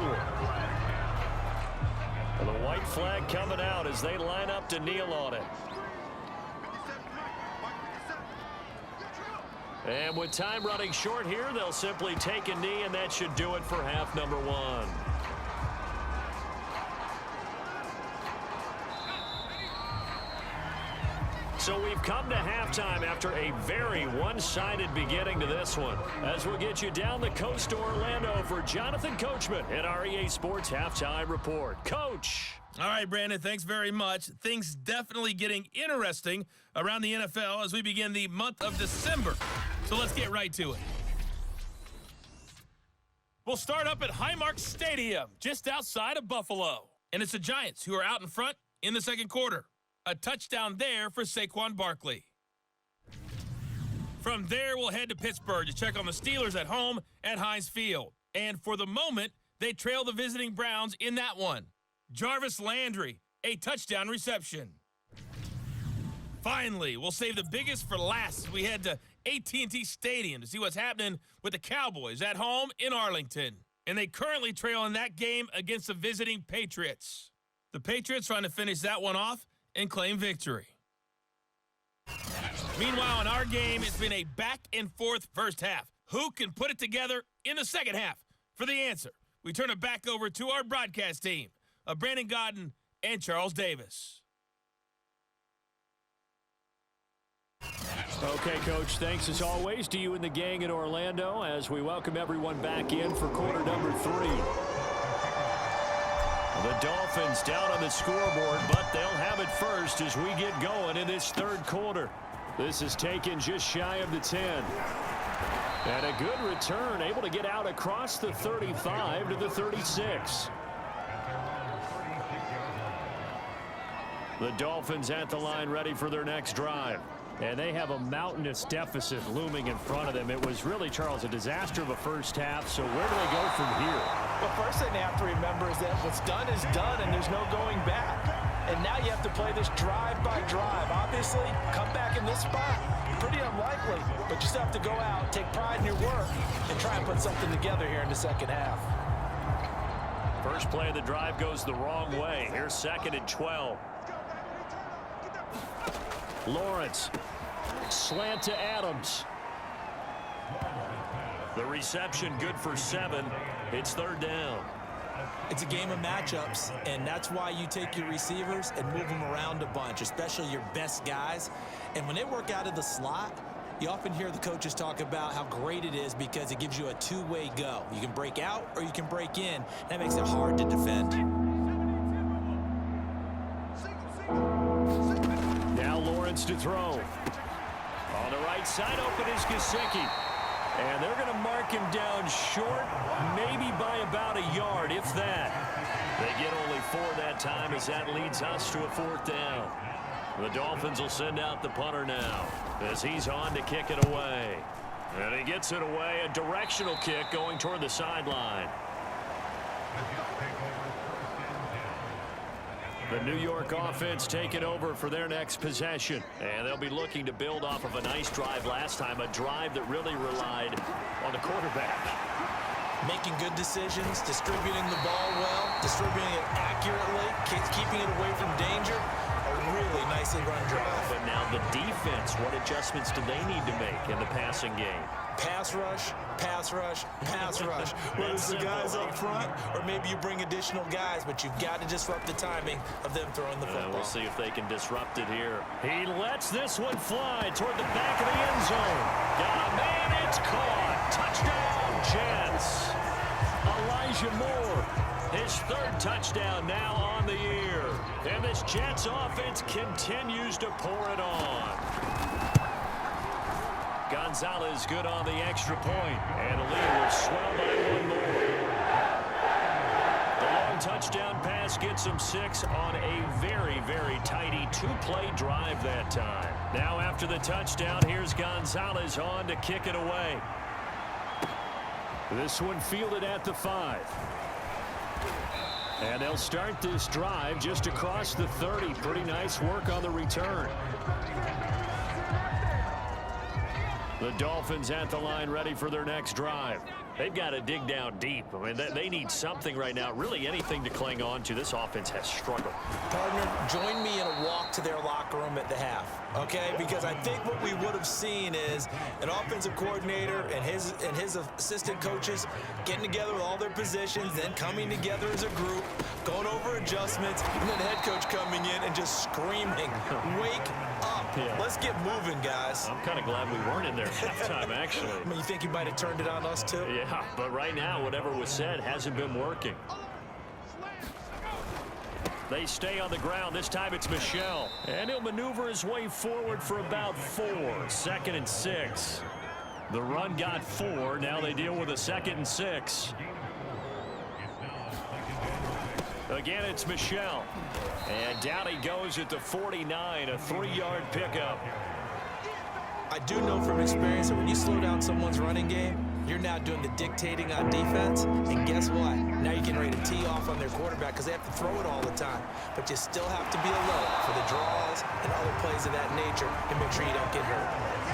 And the white flag coming out as they line up to kneel on it. And with time running short here, they'll simply take a knee, and that should do it for half number 1. So we've come to halftime after a very one-sided beginning to this one. As we'll get you down the coast to Orlando for Jonathan Coachman in our EA Sports Halftime Report. Coach. All right, Brandon, thanks very much. Things definitely getting interesting around the NFL as we begin the month of December. So let's get right to it. We'll start up at Highmark Stadium, just outside of Buffalo. And it's the Giants who are out in front in the 2nd quarter. A touchdown there for Saquon Barkley. From there, we'll head to Pittsburgh to check on the Steelers at home at Heinz Field. And for the moment, they trail the visiting Browns in that one. Jarvis Landry, a touchdown reception. Finally, we'll save the biggest for last as we head to AT&T Stadium to see what's happening with the Cowboys at home in Arlington. And they currently trail in that game against the visiting Patriots. The Patriots trying to finish that one off and claim victory. Meanwhile, in our game, it's been a back-and-forth 1st half. Who can put it together in the 2nd half? For the answer, we turn it back over to our broadcast team of Brandon Godden and Charles Davis. Okay, Coach, thanks as always to you and the gang in Orlando as we welcome everyone back in for quarter number 3. The Dolphins down on the scoreboard, but they'll have it first as we get going in this 3rd quarter. This is taken just shy of the 10. And a good return, able to get out across the 35 to the 36. The Dolphins at the line ready for their next drive. And they have a mountainous deficit looming in front of them. It was really, Charles, a disaster of a 1st half. So where do they go from here? Well, first thing they have to remember is that what's done is done, and there's no going back. And now you have to play this drive by drive. Obviously, come back in this spot, pretty unlikely. But you still have to go out, take pride in your work, and try and put something together here in the 2nd half. First play of the drive goes the wrong way. Here's 2nd and 12. Lawrence, slant to Adams. The reception good for 7. It's 3rd down. It's a game of matchups, and that's why you take your receivers and move them around a bunch, especially your best guys. And when they work out of the slot, You often hear the coaches talk about how great it is because it gives you a two-way go. You can break out or you can break in. That makes it hard to defend. Now Lawrence to throw. On the right side, open is Gesicki. And they're going to mark him down short, maybe by about a yard, if that. They get only 4 that time as that leads us to a 4th down. The Dolphins will send out the punter now as he's on to kick it away. And he gets it away, a directional kick going toward the sideline. The New York offense taking over for their next possession. And they'll be looking to build off of a nice drive last time, a drive that really relied on the quarterback. Making good decisions, distributing the ball well, distributing it accurately, keeping it away from danger. A really nicely run drive. But now the defense, what adjustments do they need to make in the passing game? Pass rush, pass rush, pass rush. Whether it's the guys up front or maybe you bring additional guys, but you've got to disrupt the timing of them throwing the football. We'll see if they can disrupt it here. He lets this one fly toward the back of the end zone. Got a man, it's caught. Touchdown, Jets. Elijah Moore, his 3rd touchdown now on the year. And this Jets offense continues to pour it on. Gonzalez good on the extra point, and the lead will swell by 1 more. The long touchdown pass gets him 6 on a very, very tidy 2-play drive that time. Now after the touchdown, here's Gonzalez on to kick it away. This one fielded at the 5. And they'll start this drive just across the 30. Pretty nice work on the return. The Dolphins at the line ready for their next drive. They've got to dig down deep. I mean, they need something right now, really anything to cling on to. This offense has struggled. Partner, join me in a walk to their locker room at the half, okay? Because I think what we would have seen is an offensive coordinator and his assistant coaches getting together with all their positions, then coming together as a group, going over adjustments, and then the head coach coming in and just screaming, wake up. Yeah. Let's get moving, guys. I'm kind of glad we weren't in there halftime, actually. I mean, you think you might have turned it on us, too? Yeah, but right now, whatever was said hasn't been working. They stay on the ground. This time it's Michel. And he'll maneuver his way forward for about 4. 2nd and 6. The run got 4. Now they deal with a 2nd and 6. Again, it's Michel. And down he goes at the 49, a 3-yard pickup. I do know from experience that when you slow down someone's running game, you're now doing the dictating on defense. And guess what? Now you're getting ready to tee off on their quarterback because they have to throw it all the time. But you still have to be alert for the draws and other plays of that nature to make sure you don't get hurt.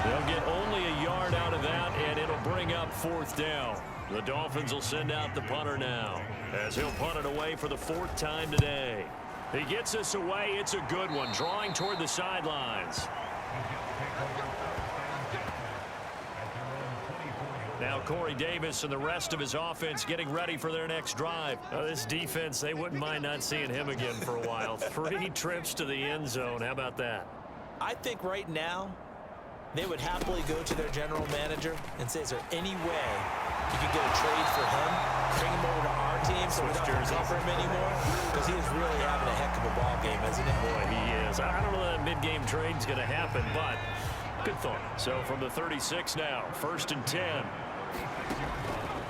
They'll get only a yard out of that, and it'll bring up 4th down. The Dolphins will send out the punter now as he'll punt it away for the 4th time today. He gets us away. It's a good one, drawing toward the sidelines. Now Corey Davis and the rest of his offense getting ready for their next drive. This defense, they wouldn't mind not seeing him again for a while. 3 trips to the end zone. How about that? I think right now they would happily go to their general manager and say, is there any way you could get a trade for him, bring him over to our team so we don't have to cover him anymore? Because he is really having a heck of a ball game, isn't he? Boy, he is. I don't know that mid-game trade's going to happen, but good thought. So from the 36 now, 1st and 10.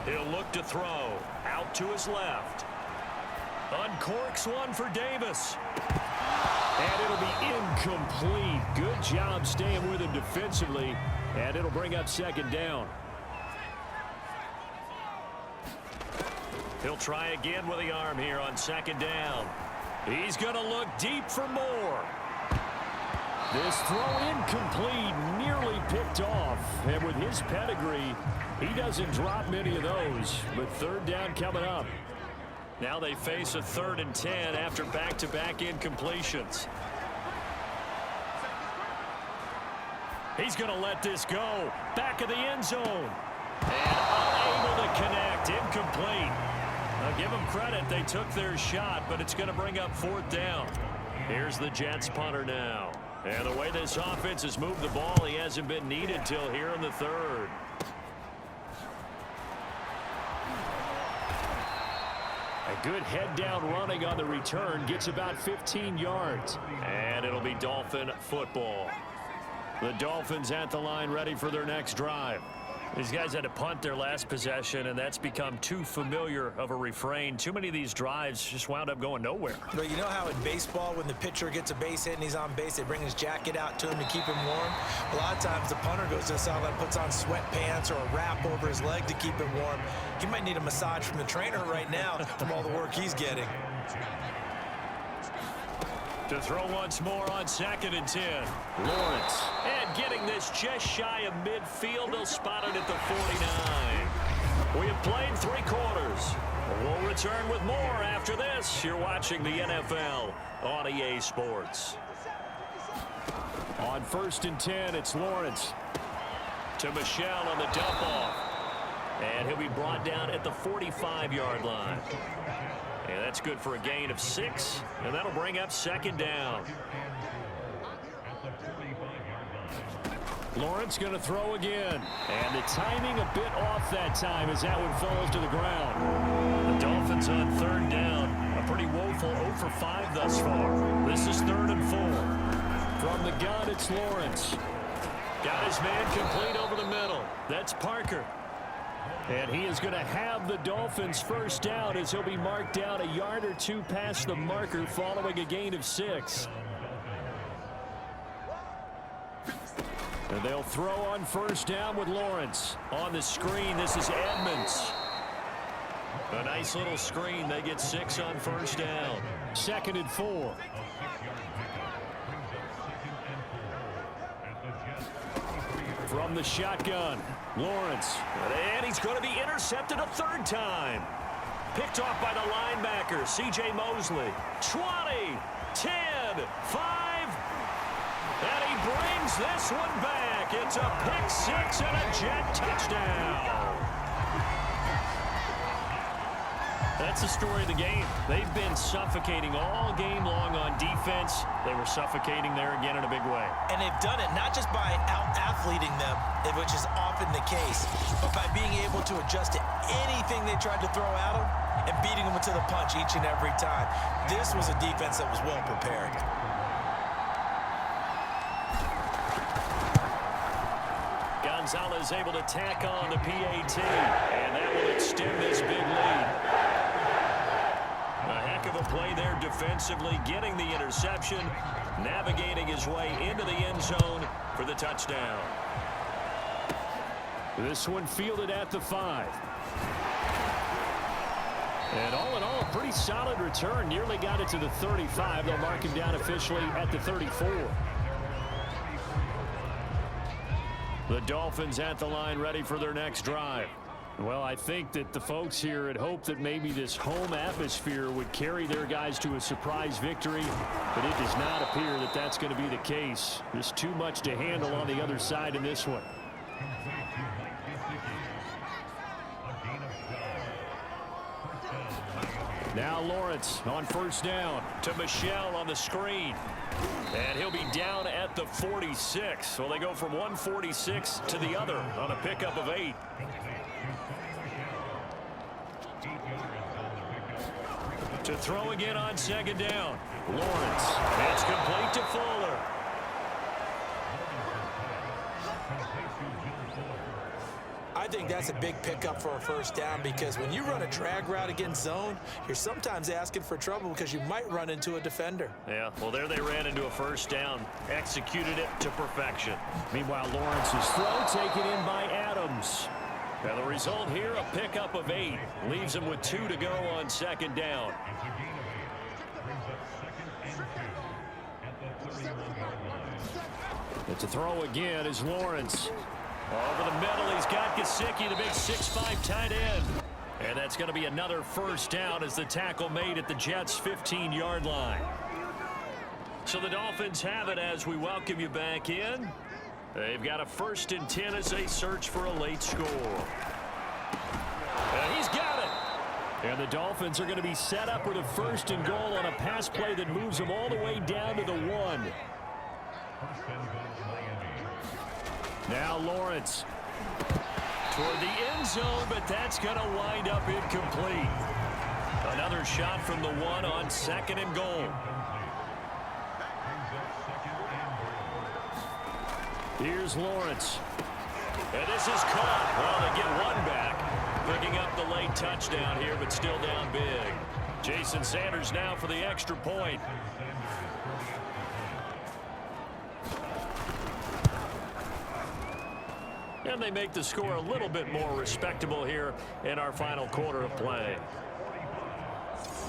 He'll look to throw. Out to his left. Uncorks one for Davis. And it'll be incomplete. Good job staying with him defensively. And it'll bring up 2nd down. He'll try again with the arm here on 2nd down. He's going to look deep for more. This throw incomplete, nearly picked off. And with his pedigree, he doesn't drop many of those. But 3rd down coming up. Now they face a 3rd and 10 after back-to-back incompletions. He's going to let this go. Back of the end zone. And unable to connect. Incomplete. I'll give them credit. They took their shot, but it's going to bring up 4th down. Here's the Jets punter now. And the way this offense has moved the ball, he hasn't been needed till here in the third. A good head-down running on the return gets about 15 yards. And it'll be Dolphin football. The Dolphins at the line ready for their next drive. These guys had to punt their last possession, and that's become too familiar of a refrain. Too many of these drives just wound up going nowhere. But you know how in baseball, when the pitcher gets a base hit and he's on base, they bring his jacket out to him to keep him warm? A lot of times the punter goes to the sideline, puts on sweatpants or a wrap over his leg to keep him warm. He might need a massage from the trainer right now from all the work he's getting. To throw once more on 2nd and 10. Lawrence. And getting this just shy of midfield. They'll spot it at the 49. We have played 3 quarters. We'll return with more after this. You're watching the NFL on EA Sports. On 1st and 10, it's Lawrence. To Michelle on the dump off. And he'll be brought down at the 45-yard line. And that's good for a gain of 6, and that'll bring up 2nd down. Lawrence going to throw again. And the timing a bit off that time as that one falls to the ground. The Dolphins on 3rd down. A pretty woeful 0 for 5 thus far. This is 3rd and 4. From the gun, it's Lawrence. Got his man complete over the middle. That's Parker. And he is going to have the Dolphins first down as he'll be marked down a yard or 2 past the marker following a gain of 6. And they'll throw on 1st down with Lawrence. On the screen, this is Edmonds. A nice little screen. They get 6 on 1st down. 2nd and 4. From the shotgun, Lawrence. And he's going to be intercepted a 3rd time. Picked off by the linebacker, C.J. Mosley. 20, 10, 5. And he brings this one back. It's a pick 6 and a Jet touchdown. That's the story of the game. They've been suffocating all game long on defense. They were suffocating there again in a big way. And they've done it not just by out-athleting them, which is often the case, but by being able to adjust to anything they tried to throw at them and beating them to the punch each and every time. This was a defense that was well prepared. Gonzalez able to tack on the PAT, and that will extend this big lead. A heck of a play there defensively, getting the interception, navigating his way into the end zone for the touchdown. This one fielded at the 5. And all in all, a pretty solid return. Nearly got it to the 35. They'll mark him down officially at the 34. The Dolphins at the line ready for their next drive. Well, I think that the folks here had hoped that maybe this home atmosphere would carry their guys to a surprise victory, but it does not appear that that's going to be the case. There's too much to handle on the other side in this one. Now Lawrence on 1st down to Michelle on the screen. And he'll be down at the 46. So they go from 146 to the other on a pickup of 8. To throw again on 2nd down. Lawrence. It's complete to Fuller. I think that's a big pickup for a 1st down because when you run a drag route against zone, you're sometimes asking for trouble because you might run into a defender. Yeah, well, there they ran into a 1st down. Executed it to perfection. Meanwhile, Lawrence's throw taken in by Adams. And the result here, a pickup of 8. Leaves him with 2 to go on 2nd down. But to throw again is Lawrence. Over the middle, he's got Gesicki, the big 6'5" tight end. And that's going to be another 1st down as the tackle made at the Jets' 15-yard line. So the Dolphins have it as we welcome you back in. They've got a 1st and 10 as they search for a late score. And he's got it. And the Dolphins are going to be set up with a 1st and goal on a pass play that moves them all the way down to the 1. Now Lawrence toward the end zone, but that's going to wind up incomplete. Another shot from the one on 2nd and goal. Here's Lawrence. And this is caught. Well, they get one back. Picking up the late touchdown here, but still down big. Jason Sanders now for the extra point. And they make the score a little bit more respectable here in our final quarter of play.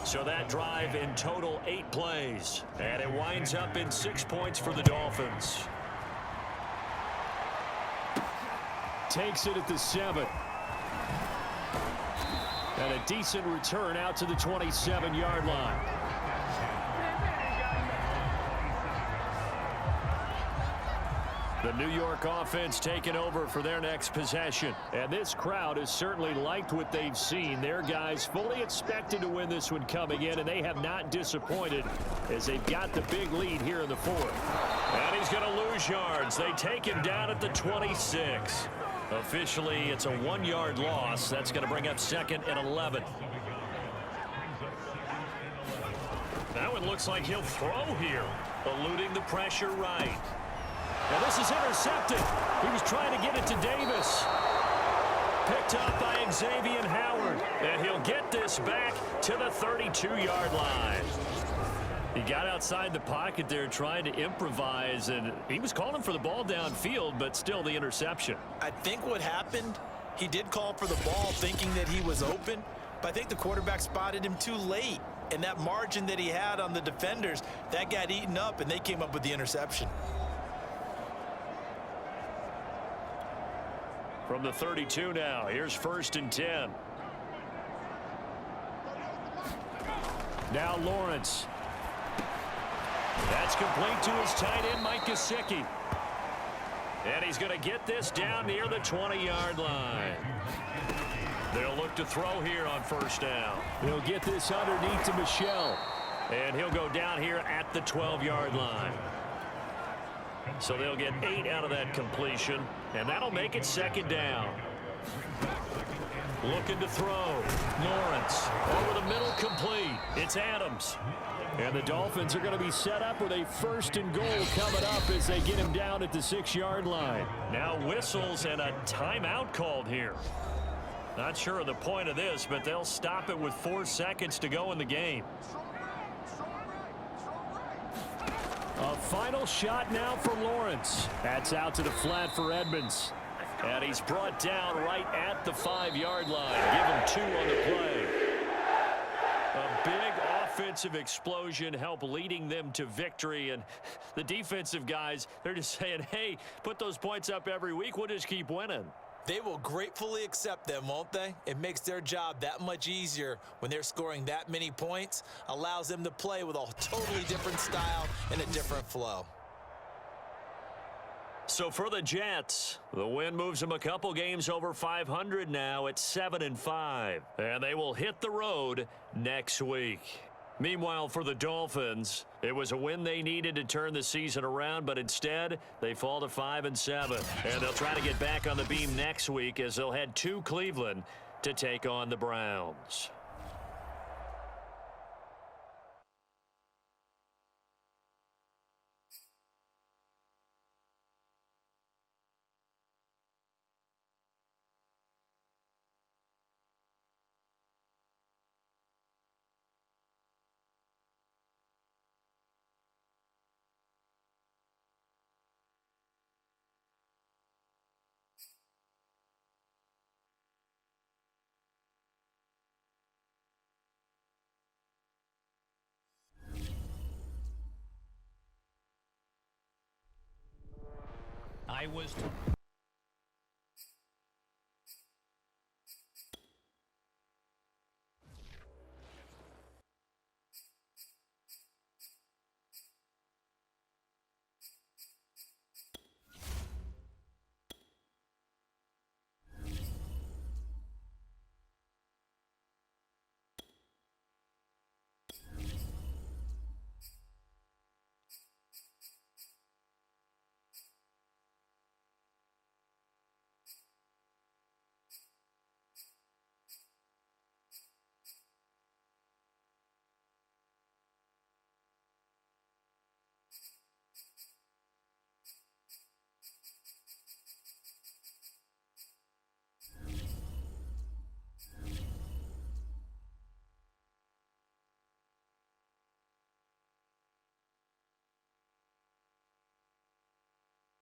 So that drive in total 8 plays. And it winds up in 6 points for the Dolphins. Takes it at the 7. And a decent return out to the 27-yard line. The New York offense taking over for their next possession. And this crowd has certainly liked what they've seen. Their guys fully expected to win this one coming in, and they have not disappointed as they've got the big lead here in the 4th. And he's going to lose yards. They take him down at the 26. Officially, it's a 1-yard loss. That's going to bring up 2nd and 11. That one looks like he'll throw here, eluding the pressure right. And this is intercepted. He was trying to get it to Davis. Picked up by Xavier Howard. And he'll get this back to the 32-yard line. He got outside the pocket there trying to improvise, and he was calling for the ball downfield, but still the interception. I think what happened, he did call for the ball thinking that he was open, but I think the quarterback spotted him too late. And that margin that he had on the defenders, that got eaten up, and they came up with the interception. From the 32 now, here's 1st and 10. Now Lawrence. That's complete to his tight end, Mike Gesicki. And he's going to get this down near the 20-yard line. They'll look to throw here on 1st down. He'll get this underneath to Michel. And he'll go down here at the 12-yard line. So they'll get 8 out of that completion, and that'll make it 2nd down. Looking to throw. Lawrence over the middle, complete. It's Adams. And the Dolphins are going to be set up with a 1st and goal coming up as they get him down at the 6-yard line. Now whistles and a timeout called here. Not sure of the point of this, but they'll stop it with 4 seconds to go in the game. A final shot now for Lawrence. That's out to the flat for Edmonds. And he's brought down right at the 5-yard line. Give him 2 on the play. A big offensive explosion helped leading them to victory. And the defensive guys, they're just saying, hey, put those points up every week. We'll just keep winning. They will gratefully accept them, won't they? It makes their job that much easier when they're scoring that many points. Allows them to play with a totally different style and a different flow. So for the Jets, the win moves them a couple games over 500 now at 7-5. And they will hit the road next week. Meanwhile, for the Dolphins, it was a win they needed to turn the season around, but instead, they fall to 5-7. And they'll try to get back on the beam next week as they'll head to Cleveland to take on the Browns. I was